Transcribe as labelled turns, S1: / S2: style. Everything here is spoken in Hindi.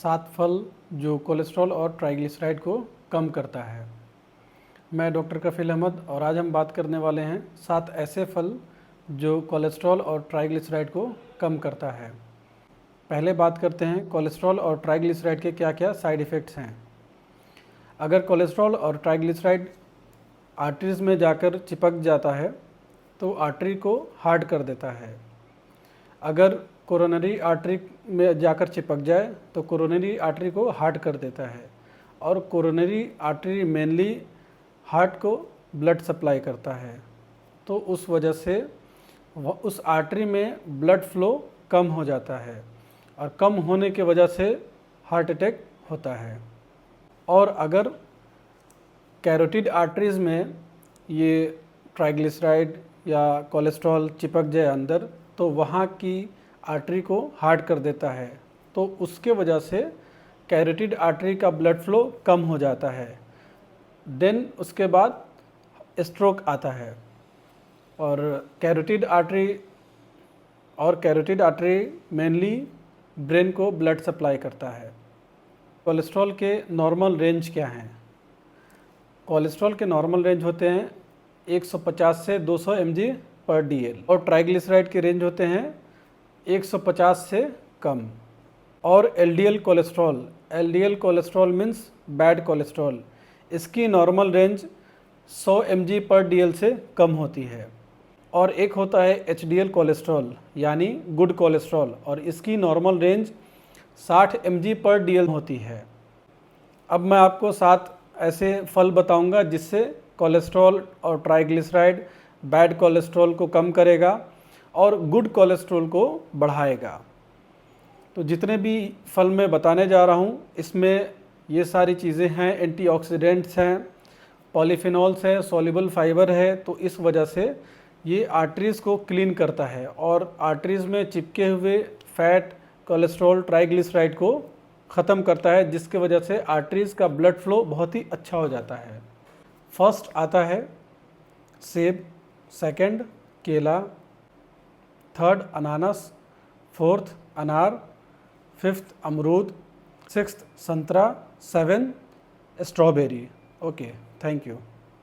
S1: 7 फल जो कोलेस्ट्रॉल और ट्राइग्लिसराइड को कम करता है। मैं डॉक्टर कफील अहमद और आज हम बात करने वाले हैं 7 ऐसे फल जो कोलेस्ट्रॉल और ट्राइग्लिसराइड को कम करता है। पहले बात करते हैं कोलेस्ट्रॉल और ट्राइग्लिसराइड के क्या क्या साइड इफ़ेक्ट्स हैं। अगर कोलेस्ट्रॉल और ट्राइग्लिसराइड आर्टरीज में जाकर चिपक जाता है तो आर्टरी को हार्ड कर देता है। अगर कोरोनरी आर्टरी में जाकर चिपक जाए तो कोरोनरी आर्टरी को हार्ड कर देता है और कोरोनरी आर्टरी मेनली हार्ट को ब्लड सप्लाई करता है, तो उस वजह से उस आर्टरी में ब्लड फ्लो कम हो जाता है और कम होने के वजह से हार्ट अटैक होता है। और अगर कैरोटिड आर्टरीज में ये ट्राइग्लिसराइड या कोलेस्ट्रॉल चिपक जाए अंदर तो वहाँ की आर्टरी को हार्ड कर देता है, तो उसके वजह से कैरोटिड आर्टरी का ब्लड फ्लो कम हो जाता है। देन उसके बाद स्ट्रोक आता है और कैरोटिड आर्टरी मेनली ब्रेन को ब्लड सप्लाई करता है। कोलेस्ट्रॉल के नॉर्मल रेंज क्या हैं? कोलेस्ट्रॉल के नॉर्मल रेंज होते हैं 150 से 200 mg/dl और ट्राइग्लिसराइड के रेंज होते हैं 150 से कम। और LDL cholesterol means bad cholesterol, इसकी नॉर्मल रेंज 100 mg/dl से कम होती है। और एक होता है एचडीएल कोलेस्ट्रॉल यानी गुड कोलेस्ट्रॉल और इसकी नॉर्मल रेंज 60 mg/dl होती है। अब मैं आपको 7 ऐसे फल बताऊंगा जिससे कोलेस्ट्रॉल और ट्राइग्लिसराइड बैड कोलेस्ट्रॉल को कम करेगा और गुड कोलेस्ट्रॉल को बढ़ाएगा। तो जितने भी फल मैं बताने जा रहा हूँ इसमें ये सारी चीज़ें हैं, एंटीऑक्सीडेंट्स हैं, पॉलीफिनॉल्स है, सॉल्युबल फाइबर है, तो इस वजह से ये आर्टरीज़ को क्लीन करता है और आर्टरीज़ में चिपके हुए फैट, कोलेस्ट्रॉल, ट्राइग्लिसराइड को ख़त्म करता है, जिसके वजह से आर्टरीज़ का ब्लड फ्लो बहुत ही अच्छा हो जाता है। फर्स्ट आता है सेब, सेकंड केला, थर्ड अनानास, फोर्थ अनार, फिफ्थ अमरूद, सिक्स्थ संतरा, seventh strawberry. Okay, thank you.